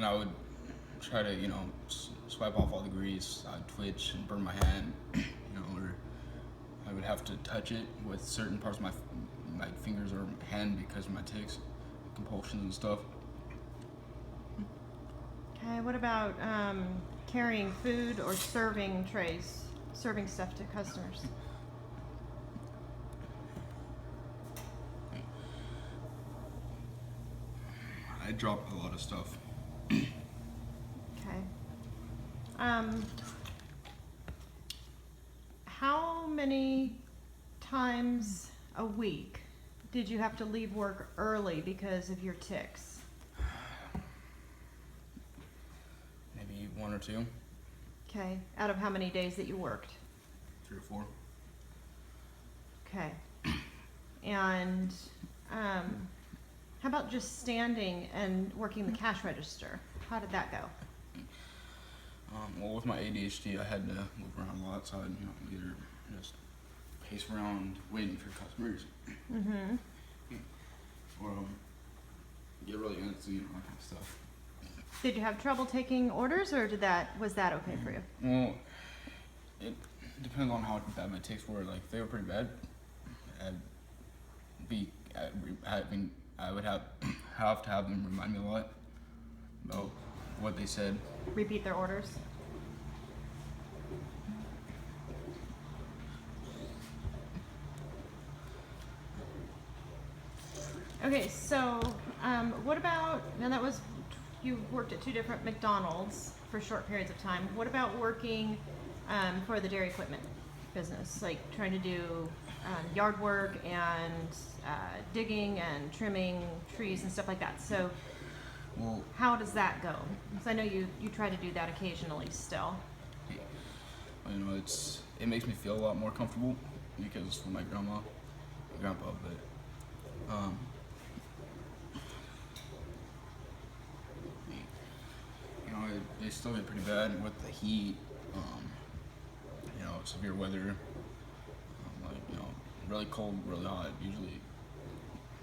when I would try to, swipe off all the grease, I'd twitch and burn my hand, or I would have to touch it with certain parts of my fingers or hand because of my tics, compulsions and stuff. Okay, what about carrying food or serving trays, serving stuff to customers? I drop a lot of stuff. Okay. How many times a week did you have to leave work early because of your tics? Maybe 1 or 2, Okay, out of how many days that you worked? 3 or 4. Okay. And how about just standing and working the cash register? How did that go? Well, with my ADHD, I had to move around a lot, so I'd either just pace around waiting for customers, Mm-hmm. or get really antsy and that kind of stuff. Did you have trouble taking orders, or was that okay for you? Well, it depends on how bad my tics were. Like, if they were pretty bad, I would have to have them remind me a lot about what they said. Repeat their orders? Okay, so what about, now you worked at 2 different McDonald's for short periods of time. What about working for the dairy equipment business, like trying to do yard work and digging and trimming trees and stuff like that? So Well, how does that go? Because I know you try to do that occasionally still. it makes me feel a lot more comfortable because for my grandpa, but they still get pretty bad with the heat, severe weather, really cold, really hot usually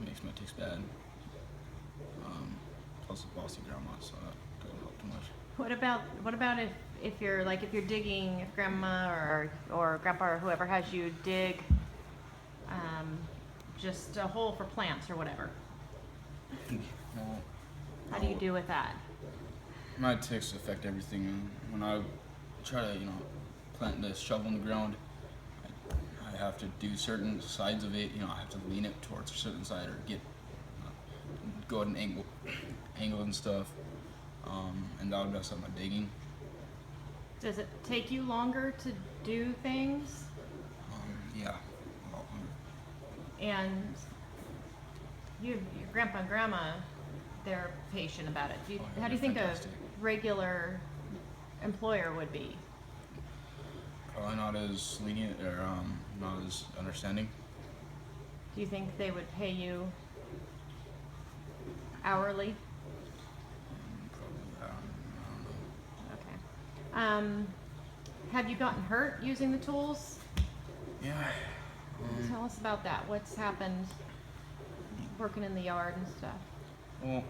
makes my tics bad. Plus the bossy grandma, so that doesn't help too much. What about if you're digging, if grandma or grandpa or whoever has you dig just a hole for plants or whatever? Well, How do you do with that? my tics affect everything. When I try to, plant the shovel in the ground, I have to do certain sides of it. I have to lean it towards a certain side or go at an angle and stuff, and that would mess up my digging. Does it take you longer to do things? Yeah, a lot longer. And your grandpa and grandma, they're patient about it. How do you think fantastic. a regular employer would be? Probably not as lenient or not as understanding. Do you think they would pay you hourly? Probably, I don't know. Okay. Have you gotten hurt using the tools? Yeah. Tell us about that. What's happened working in the yard and stuff Well,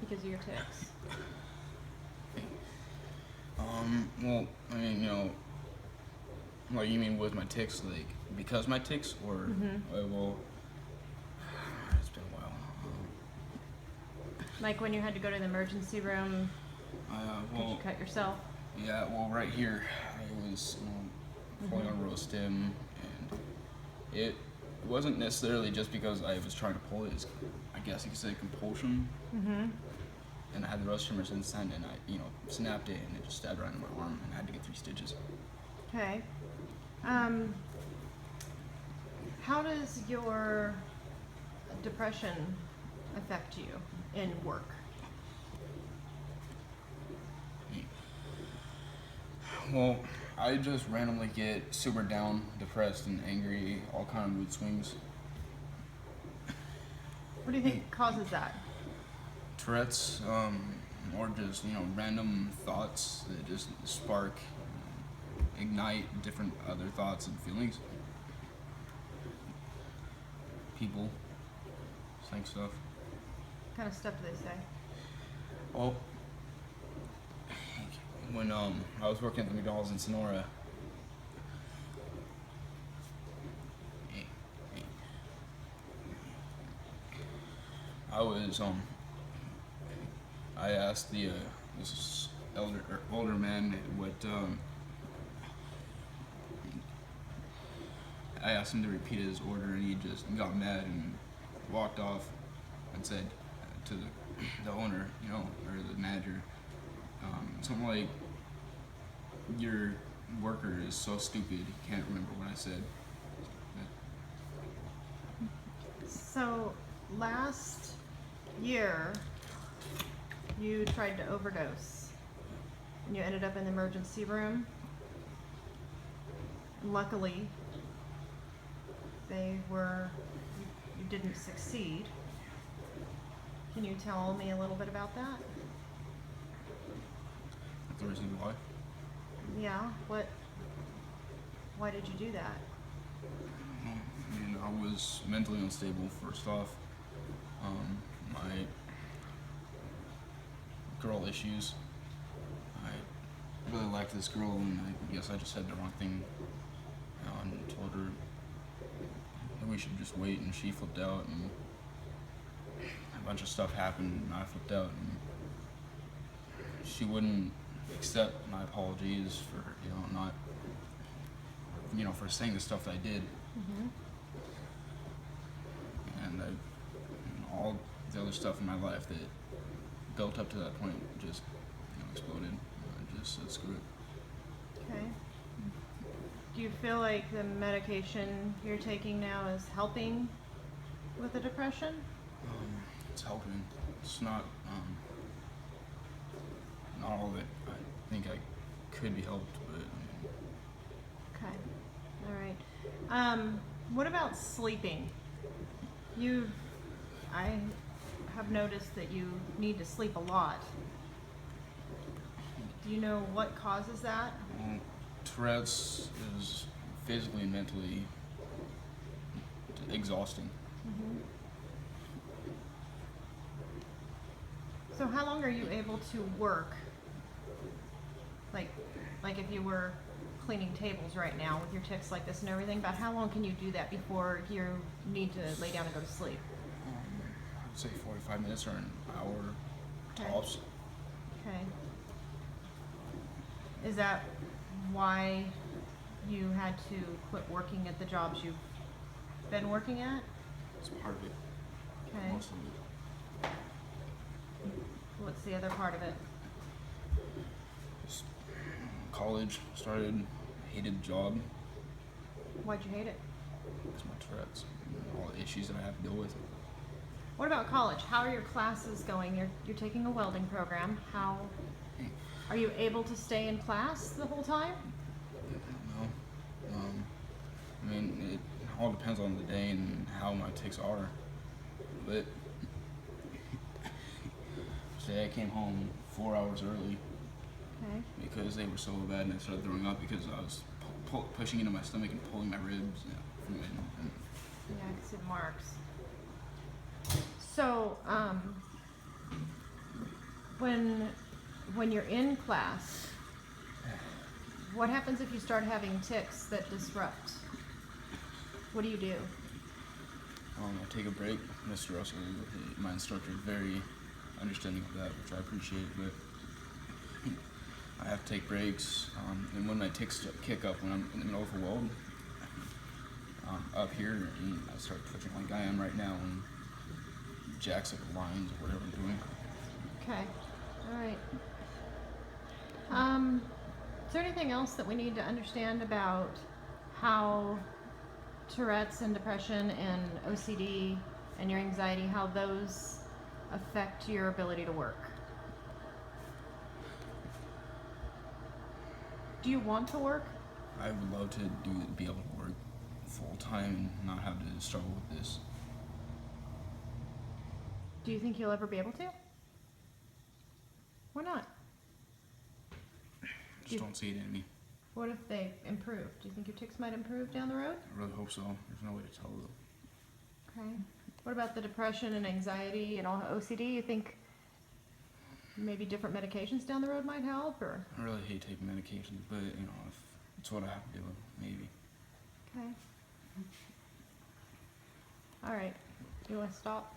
because of your tics? Well, what you mean with my tics, like because my tics, or well, it's been a while. Like when you had to go to the emergency room because you cut yourself? Yeah, well, right here, I was pulling on row stem, and it wasn't necessarily just because I was trying to pull it. It's, I guess you could say, compulsion. And I had the row trimmer since then, and I, snapped it, and it just stabbed right in my arm, and I had to get 3 stitches. Okay. How does your depression affect you in work? Well, I just randomly get super down, depressed, and angry, all kind of mood swings. What do you think causes that? Tourettes, or just, random thoughts that just spark, ignite different other thoughts and feelings. People, saying stuff. What kind of stuff do they say? Well, when I was working at the McDonald's in Sonora, I was I asked the this older man what I asked him to repeat his order, and he just got mad and walked off and said to the owner, you know, or the manager, something like, "Your worker is so stupid, he can't remember what I said." So last year, you tried to overdose, and you ended up in the emergency room. Luckily, you didn't succeed. Can you tell me a little bit about that? That's the reason why. Yeah, why did you do that? I mean, I was mentally unstable first off. My girl issues. I really liked this girl, and I guess I just said the wrong thing, you know, and told her that we should just wait, and she flipped out, and a bunch of stuff happened, and I flipped out, and she wouldn't accept my apologies for, you know, not, you know, for saying the stuff that I did. Mm-hmm. And all the other stuff in my life that built up to that point just, you know, exploded. I just said screw it. Okay. Do you feel like the medication you're taking now is helping with the depression? It's helping. It's not all that I think I could be helped, but Okay. All right. What about sleeping? I have noticed that you need to sleep a lot. Do you know what causes that? Tourette's is physically and mentally exhausting. Mm-hmm. So how long are you able to work? Like if you were cleaning tables right now with your tics like this and everything, about how long can you do that before you need to lay down and go to sleep? I would say 45 minutes or an hour Okay. tops. Okay. Is that why you had to quit working at the jobs you've been working at? It's part of it. Okay. Most of it. What's the other part of it? Just college started, hated the job. Why'd you hate it? It's my Tourette's, and all the issues that I have to deal with. What about college? How are your classes going? You're taking a welding program. How are you able to stay in class the whole time? No. I mean, it all depends on the day and how my tics are. But today I came home 4 hours early Okay. because they were so bad, and I started throwing up because I was pushing into my stomach and pulling my ribs, you know, from it. And Yeah, I can see the marks. So, when you're in class, what happens if you start having tics that disrupt? What do you do? I take a break. Mr. Russell, my instructor, is very understanding of that, which I appreciate. But I have to take breaks, and when my tics kick up, when I'm in the middle of a weld, up here, and I start twitching like I am right now, and jacks up the lines or whatever I'm doing. Okay. All right. Is there anything else that we need to understand about how Tourette's and depression and OCD and your anxiety, how those affect your ability to work? Do you want to work? I would love to be able to work full time and not have to struggle with this. Do you think you'll ever be able to? Why not? Just don't see it in me. What if they improve? Do you think your tics might improve down the road? I really hope so. There's no way to tell though. Okay. What about the depression and anxiety and all OCD? You think maybe different medications down the road might help, or? I really hate taking medications, but you know, if it's what I have to do, maybe. Okay. All right. You want to stop?